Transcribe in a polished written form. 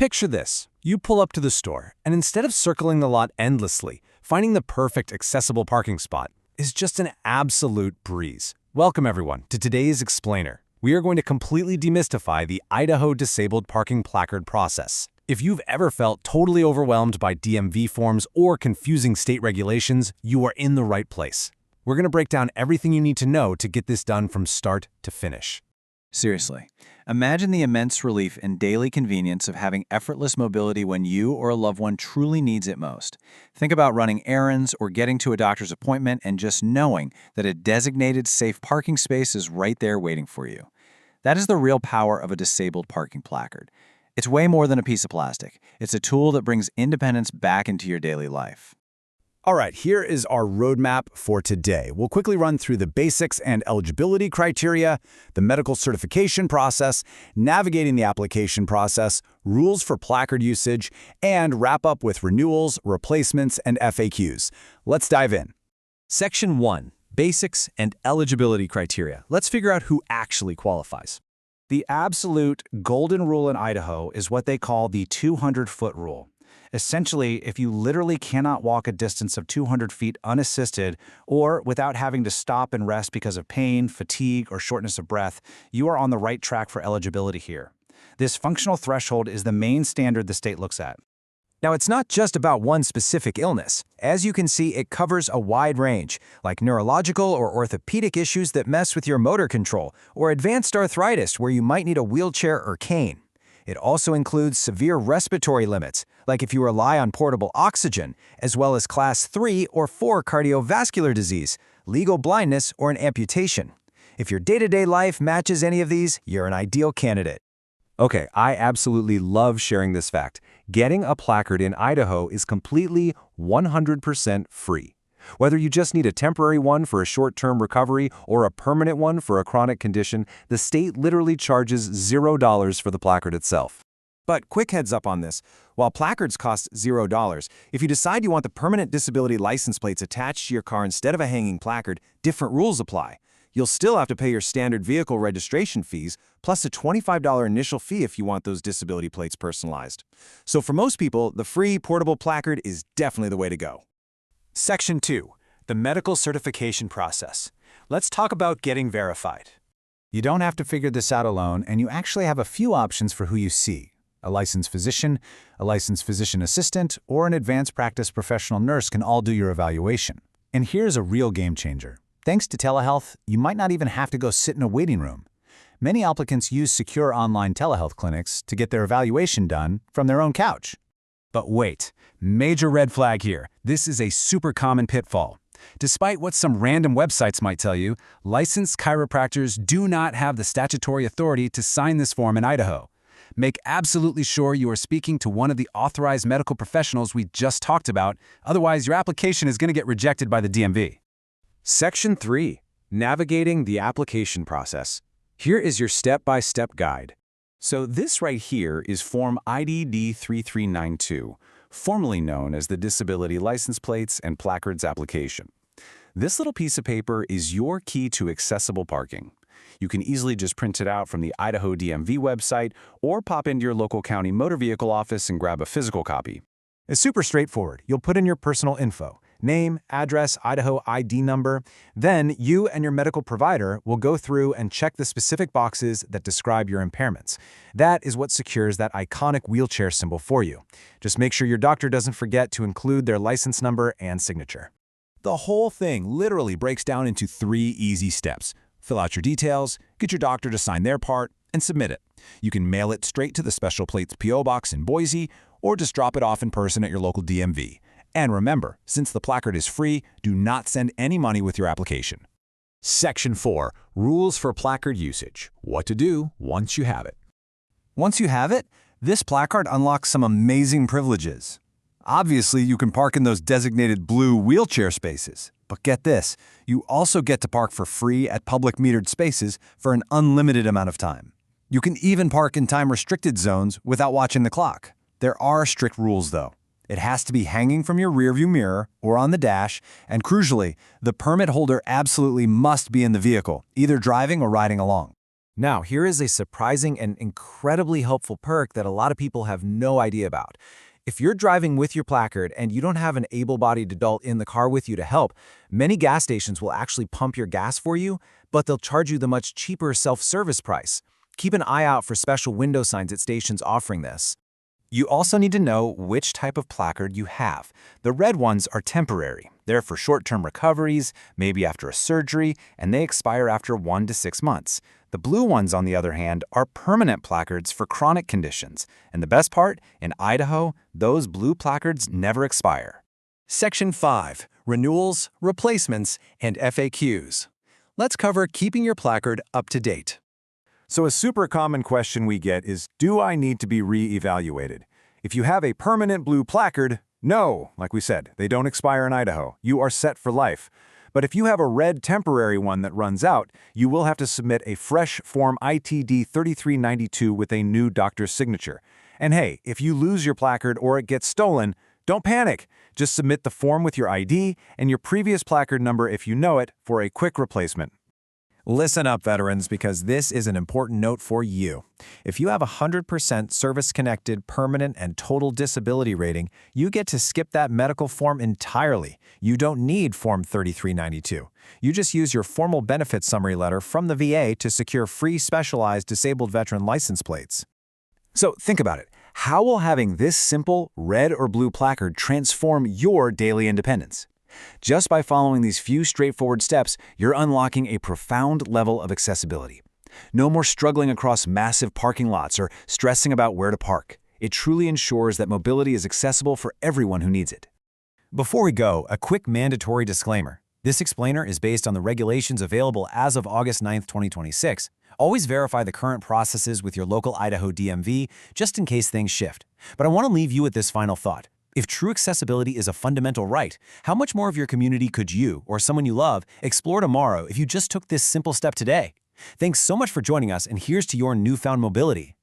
Picture this. You pull up to the store, and instead of circling the lot endlessly, finding the perfect accessible parking spot is just an absolute breeze. Welcome, everyone, to today's Explainer. We are going to completely demystify the Idaho disabled parking placard process. If you've ever felt totally overwhelmed by DMV forms or confusing state regulations, you are in the right place. We're going to break down everything you need to know to get this done from start to finish. Seriously, imagine the immense relief and daily convenience of having effortless mobility when you or a loved one truly needs it most. Think about running errands or getting to a doctor's appointment and just knowing that a designated safe parking space is right there waiting for you. That is the real power of a disabled parking placard. It's way more than a piece of plastic. It's a tool that brings independence back into your daily life. All right, here is our roadmap for today. We'll quickly run through the basics and eligibility criteria, the medical certification process, navigating the application process, rules for placard usage, and wrap up with renewals, replacements, and FAQs. Let's dive in. Section 1, Basics and Eligibility Criteria. Let's figure out who actually qualifies. The absolute golden rule in Idaho is what they call the 200-foot rule. Essentially, if you literally cannot walk a distance of 200 feet unassisted or without having to stop and rest because of pain, fatigue, or shortness of breath, you are on the right track for eligibility here. This functional threshold is the main standard the state looks at. Now, it's not just about one specific illness. As you can see, it covers a wide range, like neurological or orthopedic issues that mess with your motor control, or advanced arthritis where you might need a wheelchair or cane. It also includes severe respiratory limits, like if you rely on portable oxygen, as well as Class 3 or 4 cardiovascular disease, legal blindness, or an amputation. If your day-to-day life matches any of these, you're an ideal candidate. Okay, I absolutely love sharing this fact. Getting a placard in Idaho is completely 100% free. Whether you just need a temporary one for a short-term recovery or a permanent one for a chronic condition, the state literally charges $0 for the placard itself. But quick heads up on this. While placards cost $0, if you decide you want the permanent disability license plates attached to your car instead of a hanging placard, different rules apply. You'll still have to pay your standard vehicle registration fees, plus a $25 initial fee if you want those disability plates personalized. So for most people, the free portable placard is definitely the way to go. Section 2, the medical certification process. Let's talk about getting verified. You don't have to figure this out alone, and you actually have a few options for who you see. A licensed physician, a licensed physician assistant, or an advanced practice professional nurse can all do your evaluation. And here's a real game changer. Thanks to telehealth, you might not even have to go sit in a waiting room. Many applicants use secure online telehealth clinics to get their evaluation done from their own couch. But wait, major red flag here. This is a super common pitfall. Despite what some random websites might tell you, licensed chiropractors do not have the statutory authority to sign this form in Idaho. Make absolutely sure you are speaking to one of the authorized medical professionals we just talked about, otherwise your application is going to get rejected by the DMV. Section 3, Navigating the Application Process. Here is your step-by-step guide. So this right here is Form IDD 3392, formerly known as the Disability License Plates and Placards application. This little piece of paper is your key to accessible parking. You can easily just print it out from the Idaho DMV website or pop into your local county motor vehicle office and grab a physical copy. It's super straightforward. You'll put in your personal info. Name, address, Idaho ID number. Then you and your medical provider will go through and check the specific boxes that describe your impairments. That is what secures that iconic wheelchair symbol for you. Just make sure your doctor doesn't forget to include their license number and signature. The whole thing literally breaks down into 3 easy steps. Fill out your details, get your doctor to sign their part, and submit it. You can mail it straight to the Special Plates P.O. Box in Boise, or just drop it off in person at your local DMV. And remember, since the placard is free, do not send any money with your application. Section 4, Rules for Placard Usage. What to do once you have it. Once you have it, this placard unlocks some amazing privileges. Obviously, you can park in those designated blue wheelchair spaces. But get this, you also get to park for free at public metered spaces for an unlimited amount of time. You can even park in time-restricted zones without watching the clock. There are strict rules, though. It has to be hanging from your rearview mirror or on the dash, and crucially, the permit holder absolutely must be in the vehicle, either driving or riding along. Now, here is a surprising and incredibly helpful perk that a lot of people have no idea about. If you're driving with your placard and you don't have an able-bodied adult in the car with you to help, many gas stations will actually pump your gas for you, but they'll charge you the much cheaper self-service price. Keep an eye out for special window signs at stations offering this. You also need to know which type of placard you have. The red ones are temporary. They're for short-term recoveries, maybe after a surgery, and they expire after 1 to 6 months. The blue ones, on the other hand, are permanent placards for chronic conditions. And the best part, in Idaho, those blue placards never expire. Section 5. Renewals, Replacements, and FAQs. Let's cover keeping your placard up to date. So a super common question we get is, do I need to be re-evaluated? If you have a permanent blue placard, no, like we said, they don't expire in Idaho. You are set for life. But if you have a red temporary one that runs out, you will have to submit a fresh Form ITD 3392 with a new doctor's signature. And hey, if you lose your placard or it gets stolen, don't panic. Just submit the form with your ID and your previous placard number if you know it for a quick replacement. Listen up, veterans, because this is an important note for you. If you have a 100% service-connected, permanent, and total disability rating, you get to skip that medical form entirely. You don't need Form 3392. You just use your formal benefits summary letter from the VA to secure free specialized disabled veteran license plates. So think about it. How will having this simple red or blue placard transform your daily independence? Just by following these few straightforward steps, you're unlocking a profound level of accessibility. No more struggling across massive parking lots or stressing about where to park. It truly ensures that mobility is accessible for everyone who needs it. Before we go, a quick mandatory disclaimer. This explainer is based on the regulations available as of August 9, 2026. Always verify the current processes with your local Idaho DMV, just in case things shift. But I want to leave you with this final thought. If true accessibility is a fundamental right, how much more of your community could you, or someone you love, explore tomorrow if you just took this simple step today? Thanks so much for joining us, and here's to your newfound mobility.